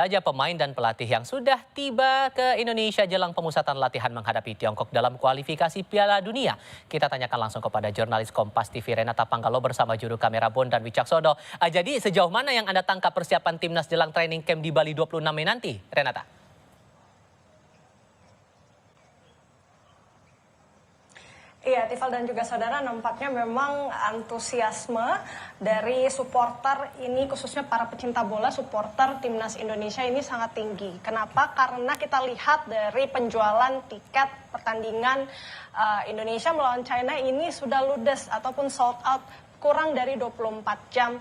Saja pemain dan pelatih yang sudah tiba ke Indonesia jelang pemusatan latihan menghadapi Tiongkok dalam kualifikasi Piala Dunia. Kita tanyakan langsung kepada jurnalis Kompas TV Renata Panggalo bersama juru kamera Bondan Wicaksono. Jadi sejauh mana yang Anda tangkap persiapan timnas jelang training camp di Bali 26 Mei nanti, Renata? Iya, Tifal dan juga saudara, nampaknya memang antusiasme dari supporter ini, khususnya para pecinta bola, supporter timnas Indonesia ini sangat tinggi. Kenapa? Karena kita lihat dari penjualan tiket pertandingan Indonesia melawan China ini sudah ludes ataupun sold out kurang dari 24 jam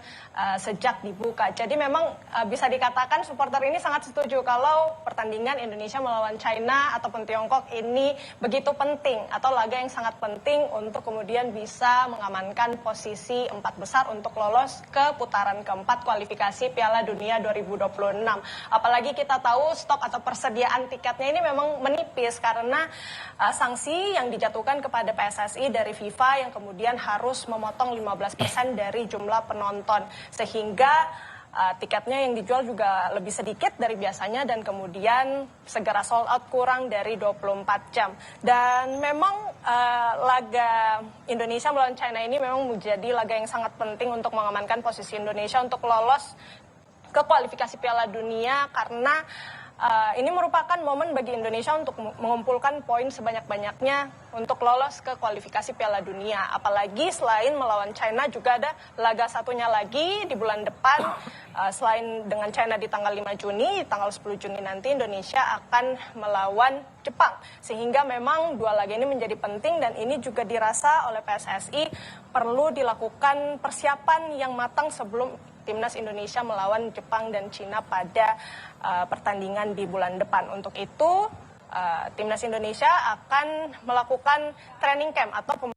sejak dibuka. Jadi memang bisa dikatakan supporter ini sangat setuju kalau pertandingan Indonesia melawan China ataupun Tiongkok ini begitu penting atau laga yang sangat penting untuk kemudian bisa mengamankan posisi 4 besar untuk lolos ke putaran keempat kualifikasi Piala Dunia 2026. Apalagi kita tahu stok atau persediaan tiketnya ini memang menipis karena sanksi yang dijatuhkan kepada PSSI dari FIFA yang kemudian harus memotong 15% dari jumlah penonton, sehingga tiketnya yang dijual juga lebih sedikit dari biasanya dan kemudian segera sold out kurang dari 24 jam. Dan memang laga Indonesia melawan China ini memang menjadi laga yang sangat penting untuk mengamankan posisi Indonesia untuk lolos ke kualifikasi Piala Dunia karena ini merupakan momen bagi Indonesia untuk mengumpulkan poin sebanyak-banyaknya untuk lolos ke kualifikasi Piala Dunia. Apalagi selain melawan China juga ada laga satunya lagi di bulan depan. Selain dengan China di tanggal 5 Juni, tanggal 10 Juni nanti Indonesia akan melawan Jepang. Sehingga memang dua laga ini menjadi penting dan ini juga dirasa oleh PSSI perlu dilakukan persiapan yang matang sebelum timnas Indonesia melawan Jepang dan Cina pada pertandingan di bulan depan. Untuk itu, timnas Indonesia akan melakukan training camp atau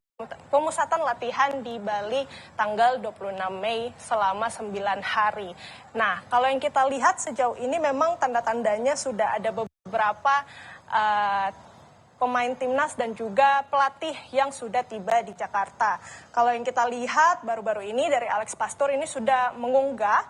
pemusatan latihan di Bali tanggal 26 Mei selama 9 hari. Nah, kalau yang kita lihat sejauh ini memang tanda-tandanya sudah ada beberapa pemain timnas dan juga pelatih yang sudah tiba di Jakarta. Kalau yang kita lihat baru-baru ini dari Alex Pastur ini sudah mengunggah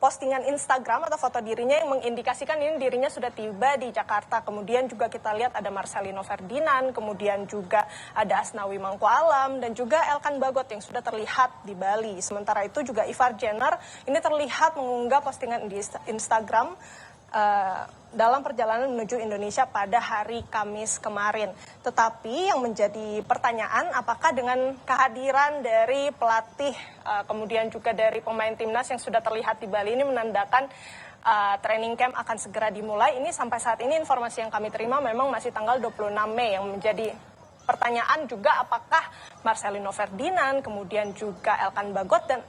postingan Instagram atau foto dirinya yang mengindikasikan ini dirinya sudah tiba di Jakarta. Kemudian juga kita lihat ada Marcelino Ferdinand, kemudian juga ada Asnawi Mangkualam dan juga Elkan Bagot yang sudah terlihat di Bali. Sementara itu juga Ivar Jenner ini terlihat mengunggah postingan di Instagram dalam perjalanan menuju Indonesia pada hari Kamis kemarin. Tetapi yang menjadi pertanyaan, apakah dengan kehadiran dari pelatih kemudian juga dari pemain timnas yang sudah terlihat di Bali ini menandakan training camp akan segera dimulai. Ini sampai saat ini informasi yang kami terima memang masih tanggal 26 Mei yang menjadi pertanyaan juga apakah Marcelino Ferdinand, kemudian juga Elkan Bagot dan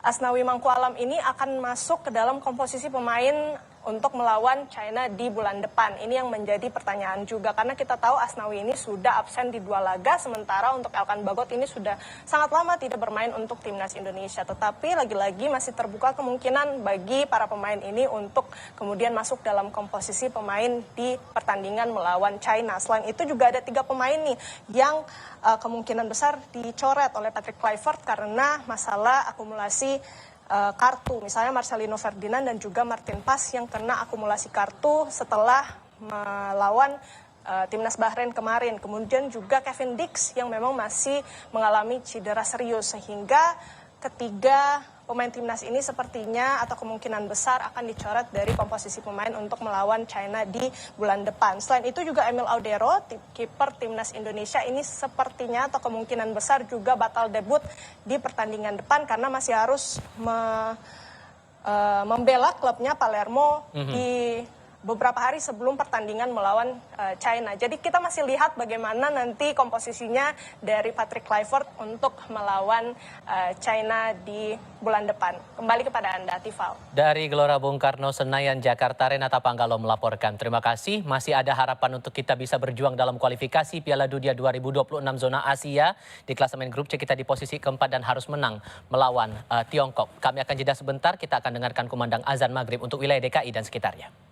Asnawi Mangkualam ini akan masuk ke dalam komposisi pemain untuk melawan China di bulan depan. Ini yang menjadi pertanyaan juga karena kita tahu Asnawi ini sudah absen di 2 laga, sementara untuk Elkan Bagot ini sudah sangat lama tidak bermain untuk timnas Indonesia. Tetapi lagi-lagi masih terbuka kemungkinan bagi para pemain ini untuk kemudian masuk dalam komposisi pemain di pertandingan melawan China. Selain itu juga ada 3 pemain nih yang kemungkinan besar dicoret oleh Patrick Kluivert karena masalah akumulasi kartu. Misalnya Marcelino Ferdinand dan juga Martin Pas yang kena akumulasi kartu setelah melawan timnas Bahrain kemarin. Kemudian juga Kevin Dix yang memang masih mengalami cedera serius sehingga ketiga pemain timnas ini sepertinya atau kemungkinan besar akan dicoret dari komposisi pemain untuk melawan China di bulan depan. Selain itu juga Emil Audero, kiper timnas Indonesia ini sepertinya atau kemungkinan besar juga batal debut di pertandingan depan karena masih harus membela klubnya Palermo di beberapa hari sebelum pertandingan melawan China. Jadi kita masih lihat bagaimana nanti komposisinya dari Patrick Kluivert untuk melawan China di bulan depan. Kembali kepada Anda, Tifal. Dari Gelora Bung Karno, Senayan, Jakarta, Renata Panggalo melaporkan. Terima kasih. Masih ada harapan untuk kita bisa berjuang dalam kualifikasi Piala Dunia 2026 zona Asia. Di klasemen grup C kita di posisi keempat dan harus menang melawan Tiongkok. Kami akan jeda sebentar. Kita akan dengarkan kumandang azan maghrib untuk wilayah DKI dan sekitarnya.